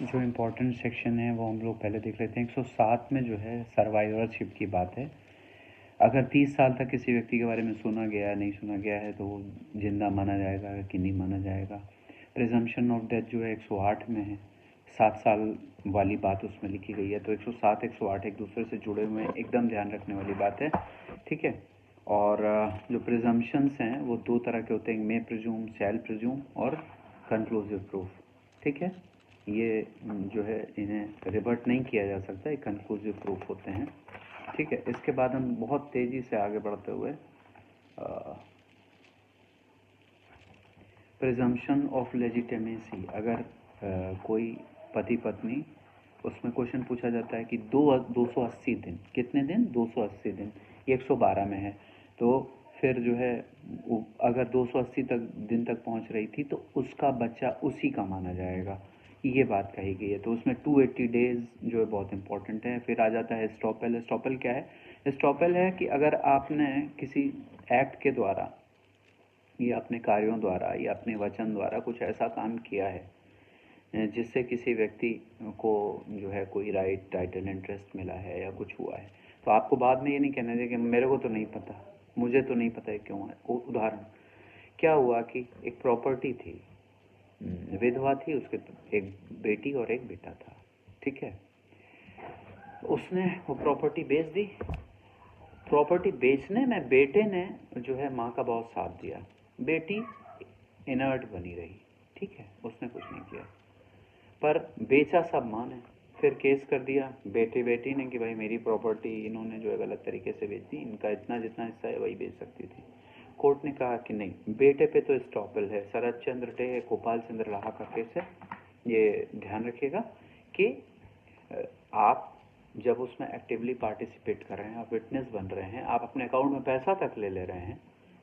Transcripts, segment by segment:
जो important section है वो हम लोग पहले देख लेते हैं। 107 में जो है सर्वाइवरशिप की बात है। अगर 30 साल तक किसी व्यक्ति के बारे में सुना गया नहीं सुना गया है तो वो जिंदा माना जाएगा कि नहीं माना जाएगा। प्रिजम्पशन ऑफ डेथ जो है 108 में है, 7 साल वाली बात उसमें लिखी गई है। तो 107 108 एक दूसरे से जुड़े हुए हैं, एकदम ध्यान रखने वाली बात है, ठीक है। और जो प्रिजम्पशंस हैं वो दो तरह के होते हैं, मे प्रिज्यूम, शैल प्रिज्यूम और कंक्लूसिव प्रूफ, ठीक है। ये जो है इन्हें रिवर्ट नहीं किया जा सकता, ये कंक्लूसिव प्रूफ होते हैं, ठीक है। इसके बाद हम बहुत तेजी से आगे बढ़ते हुए प्रिजम्पशन ऑफ लेजिटिमेसी। अगर कोई पति पत्नी, उसमें क्वेश्चन पूछा जाता है कि 280 दिन, कितने दिन? 280 दिन, ये 112 में है। तो फिर जो है अगर 280 दिन तक पहुंच रही थी तो उसका बच्चा उसी का माना जाएगा, ये बात कही गई है। तो उसमें 280 डेज जो है बहुत इंपॉर्टेंट है। फिर आ जाता है एस्टॉपल। एस्टॉपल क्या है? एस्टॉपल है कि अगर आपने किसी एक्ट के द्वारा या अपने कार्यों द्वारा या अपने वचन द्वारा कुछ ऐसा काम किया है जिससे किसी व्यक्ति को जो है कोई टाइटल इंटरेस्ट मिला है या कुछ हुआ है, तो आपको बाद में ये नहीं कहना चाहिए कि मेरे को तो नहीं पता, मुझे तो नहीं पता है क्यों है। उदाहरण क्या हुआ कि एक प्रॉपर्टी थी, विधवा थी, उसके एक बेटी और एक बेटा था, ठीक है। उसने वो प्रॉपर्टी बेच दी। प्रॉपर्टी बेचने में बेटे ने जो है माँ का बहुत साथ दिया, बेटी इनर्ट बनी रही, ठीक है, उसने कुछ नहीं किया, पर बेचा सब माँ ने। फिर केस कर दिया बेटे बेटी ने कि भाई मेरी प्रॉपर्टी इन्होंने जो है गलत तरीके से बेच दी, इनका इतना जितना हिस्सा है वही बेच सकती थी। कोर्ट ने कहा कि नहीं, बेटे पे तो स्टॉपल है। शरद चंद्र डे, गोपाल चंद्र लाहा का केस है, ये ध्यान रखिएगा कि आप जब उसमें एक्टिवली पार्टिसिपेट कर रहे हैं, आप विटनेस बन रहे हैं, आप अपने अकाउंट में पैसा तक ले रहे हैं,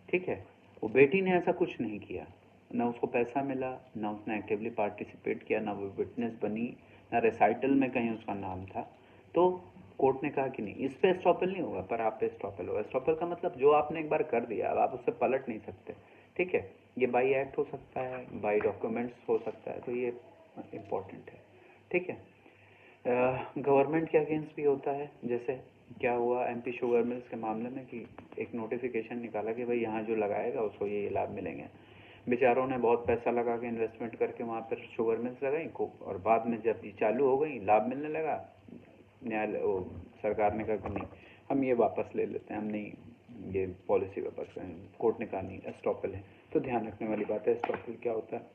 ठीक है। वो बेटी ने ऐसा कुछ नहीं किया, ना उसको पैसा मिला, ना उसने एक्टिवली पार्टिसिपेट किया, ना वो विटनेस बनी, ना रिसाइटल में कहीं उसका नाम था। तो कोर्ट ने कहा कि नहीं, इस पे स्टॉपल नहीं होगा, पर आप पे स्टॉपल होगा। स्टॉपल का मतलब जो आपने एक बार कर दिया अब आप उससे पलट नहीं सकते, ठीक है। ये बाई एक्ट हो सकता है, बाई डॉक्यूमेंट्स हो सकता है, तो ये इम्पोर्टेंट है, ठीक है। गवर्नमेंट के अगेंस्ट भी होता है। जैसे क्या हुआ एमपी शुगर मिल्स के मामले में कि एक नोटिफिकेशन निकाला कि भाई यहाँ जो लगाएगा उसको ये लाभ मिलेंगे। बेचारों ने बहुत पैसा लगा के इन्वेस्टमेंट करके वहाँ पर शुगर मिल्स लगाई खूब, और बाद में जब ये चालू हो गई, लाभ मिलने लगा, न्यायालय सरकार ने कहा कि नहीं, हम ये वापस ले लेते हैं, हम नहीं ये पॉलिसी वापस करें। कोर्ट ने कहा नहीं, एस्टॉपल है। तो ध्यान रखने वाली बात है एस्टॉपल क्या होता है।